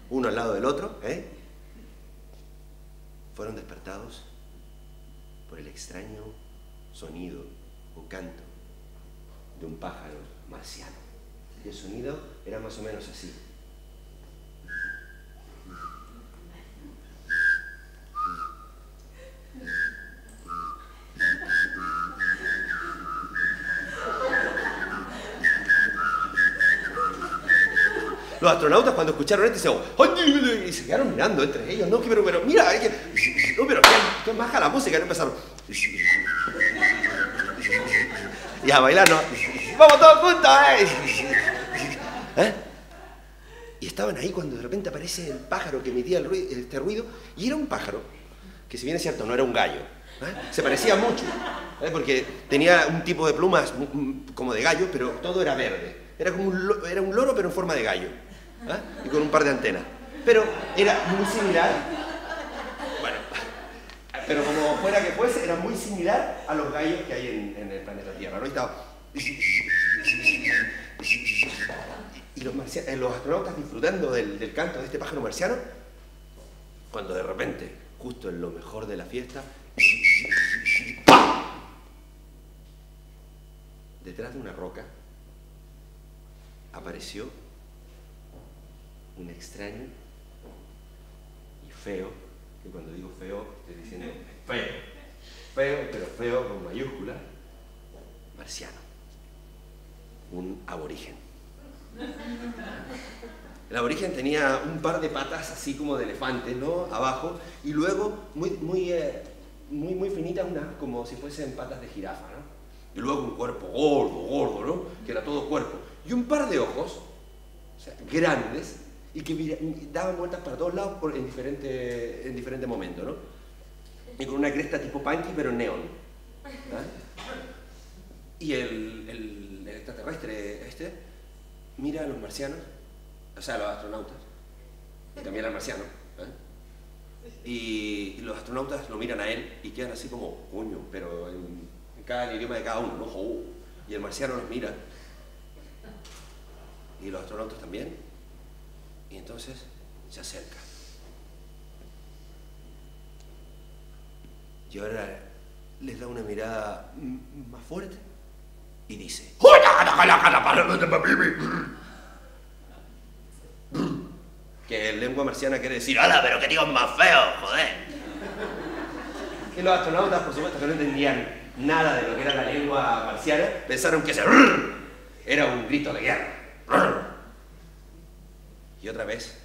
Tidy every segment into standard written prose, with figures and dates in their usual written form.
uno al lado del otro, fueron despertados por el extraño sonido o canto de un pájaro marciano. Y el sonido era más o menos así. Los astronautas cuando escucharon esto y se quedaron mirando entre ellos, ¿no? Pero mira, no, pero que baja la música, no empezaron. Y a bailar, ¿no? ¡Vamos todos juntos, Y estaban ahí cuando de repente aparece el pájaro que emitía este ruido, y era un pájaro que, si bien es cierto, no era un gallo, se parecía mucho, porque tenía un tipo de plumas como de gallo, pero todo era verde. Era como era un loro, pero en forma de gallo. Y con un par de antenas. Pero era muy similar. Bueno, pero como fuera que fuese, era muy similar a los gallos que hay en el planeta Tierra, ¿no? Y estaba... Y los astronautas disfrutando del canto de este pájaro marciano, cuando de repente, justo en lo mejor de la fiesta, ¡pam! Detrás de una roca apareció un extraño y feo, que cuando digo feo estoy diciendo feo, pero feo con mayúscula, marciano, un aborigen. El aborigen tenía un par de patas así como de elefante, ¿no? Abajo, y luego muy finitas, unas como si fuesen patas de jirafa, ¿no? Y luego un cuerpo gordo, ¿no? Que era todo cuerpo. Y un par de ojos, o sea, grandes, y que daban vueltas para todos lados en diferente momento, ¿no? Y con una cresta tipo punky, pero neón. Y el extraterrestre mira a los marcianos, o sea, a los astronautas, y también al marciano, y los astronautas lo miran a él y quedan así como, coño, pero en cada idioma de cada uno, ¿no? Y el marciano los mira, y los astronautas también. Y entonces se acerca. Y ahora les da una mirada más fuerte y dice: que en lengua marciana quiere decir: ¡hala, pero qué tíos más feos, joder! Y los astronautas, por supuesto, que no entendían nada de lo que era la lengua marciana, pensaron que ese era un grito de guerra. Y otra vez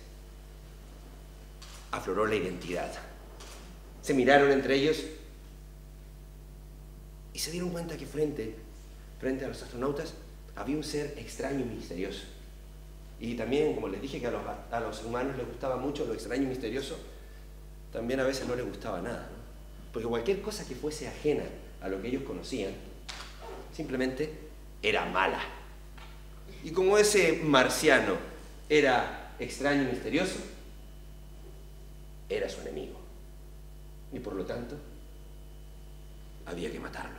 afloró la identidad. Se miraron entre ellos y se dieron cuenta que frente a los astronautas había un ser extraño y misterioso. Y también, como les dije, que a los humanos les gustaba mucho lo extraño y misterioso, también a veces no les gustaba nada, ¿no? Porque cualquier cosa que fuese ajena a lo que ellos conocían, simplemente era mala. Y como ese marciano era extraño y misterioso, era su enemigo. Y por lo tanto, había que matarlo.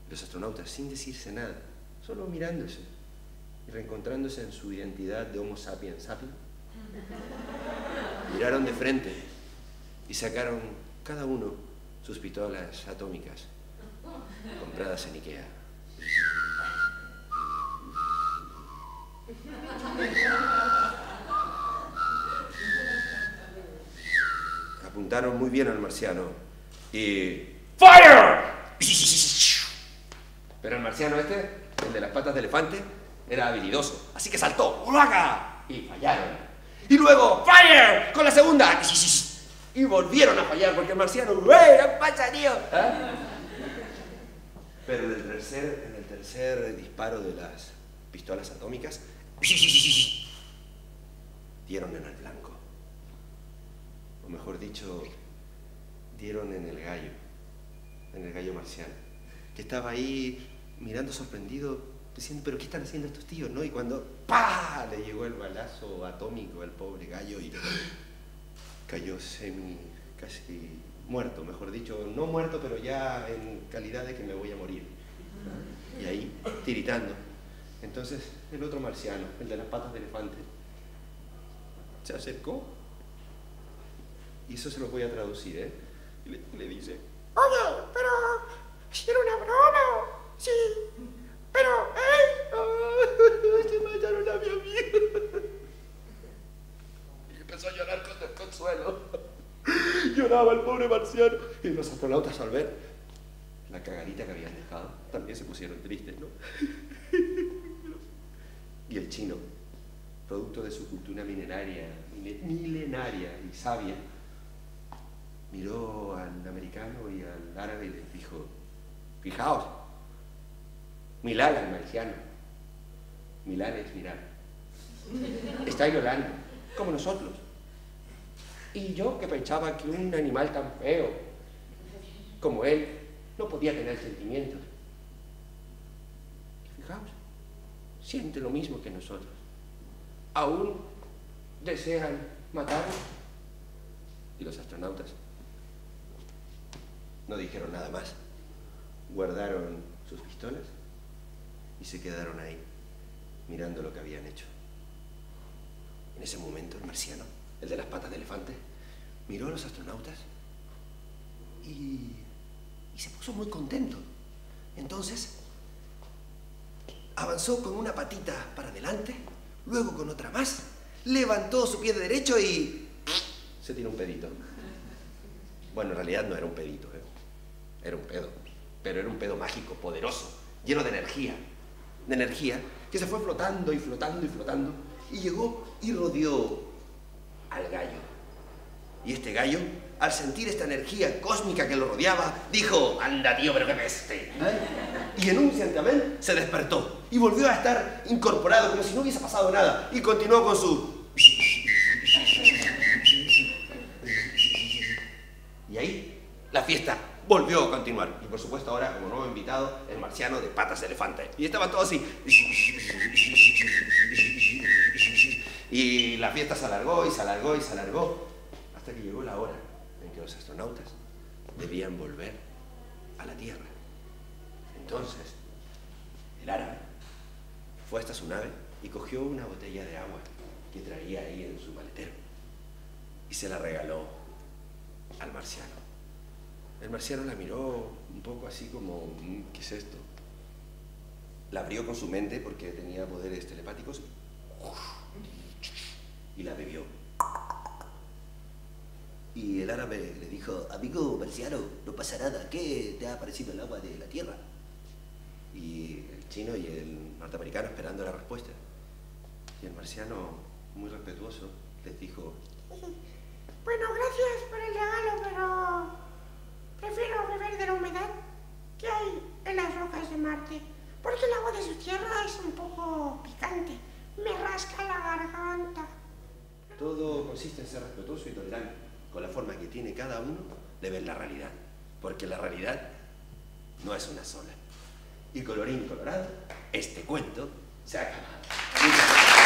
Los astronautas, sin decirse nada, solo mirándose y reencontrándose en su identidad de Homo sapiens sapiens, miraron de frente y sacaron cada uno sus pistolas atómicas compradas en Ikea. Apuntaron muy bien al marciano y ¡fire! Pero el marciano el de las patas de elefante, era habilidoso, así que saltó ¡uraga! Y fallaron. Y luego ¡fire! Con la segunda y volvieron a fallar porque el marciano ¿qué pasa, tío? Pero en el tercer disparo de las pistolas atómicas dieron en el blanco. O mejor dicho, dieron en el gallo marciano, que estaba ahí mirando sorprendido, diciendo, ¿pero qué están haciendo estos tíos, no? Y cuando ¡pah! Le llegó el balazo atómico al pobre gallo y cayó casi muerto, mejor dicho, no muerto, pero ya en calidad de que me voy a morir. Y ahí, tiritando. Entonces, el otro marciano, el de las patas de elefante, se acercó. Y eso se lo voy a traducir, ¿eh? Y le dice, oye, pero si era una broma, sí, pero, se mataron a mi amigo. Y empezó a llorar con desconsuelo. Lloraba el pobre marciano. Y los astronautas, al ver la cagadita que habían dejado, también se pusieron tristes, ¿no? Y el chino, producto de su cultura milenaria y sabia, miró al americano y al árabe y les dijo, fijaos, Milán al marciano, Milán es mirar. Está llorando, como nosotros. Y yo que pensaba que un animal tan feo como él no podía tener sentimientos. Y fijaos, siente lo mismo que nosotros. Aún desean matarnos. Y los astronautas no dijeron nada más. Guardaron sus pistolas y se quedaron ahí, mirando lo que habían hecho. En ese momento el marciano, el de las patas de elefante, miró a los astronautas y se puso muy contento. Entonces avanzó con una patita para adelante, luego con otra más, levantó su pie derecho y se tiró un pedito. Bueno, en realidad no era un pedito, era un pedo, pero era un pedo mágico, poderoso, lleno de energía que se fue flotando y flotando y flotando y llegó y rodeó al gallo. Y este gallo, al sentir esta energía cósmica que lo rodeaba, dijo, anda tío, pero qué peste. Y en un santiamén se despertó y volvió a estar incorporado como si no hubiese pasado nada y continuó con su... Y ahí la fiesta volvió a continuar. Y por supuesto ahora, como nuevo invitado, el marciano de patas de elefante. Y estaban todos así. Y la fiesta se alargó y se alargó y se alargó, hasta que llegó la hora en que los astronautas debían volver a la Tierra. Entonces, el árabe fue hasta su nave y cogió una botella de agua que traía ahí en su maletero y se la regaló al marciano. El marciano la miró un poco así como, ¿qué es esto? La abrió con su mente porque tenía poderes telepáticos y la bebió. Y el árabe le dijo, amigo marciano, no pasa nada, ¿qué te ha parecido el agua de la Tierra? Y el chino y el norteamericano esperando la respuesta. Y el marciano, muy respetuoso, les dijo, bueno, gracias por el regalo, pero prefiero beber de la humedad que hay en las rocas de Marte, porque el agua de su tierra es un poco picante, me rasca la garganta. todo consiste en ser respetuoso y tolerante con la forma que tiene cada uno de ver la realidad, porque la realidad no es una sola. Y colorín colorado, este cuento se ha acabado.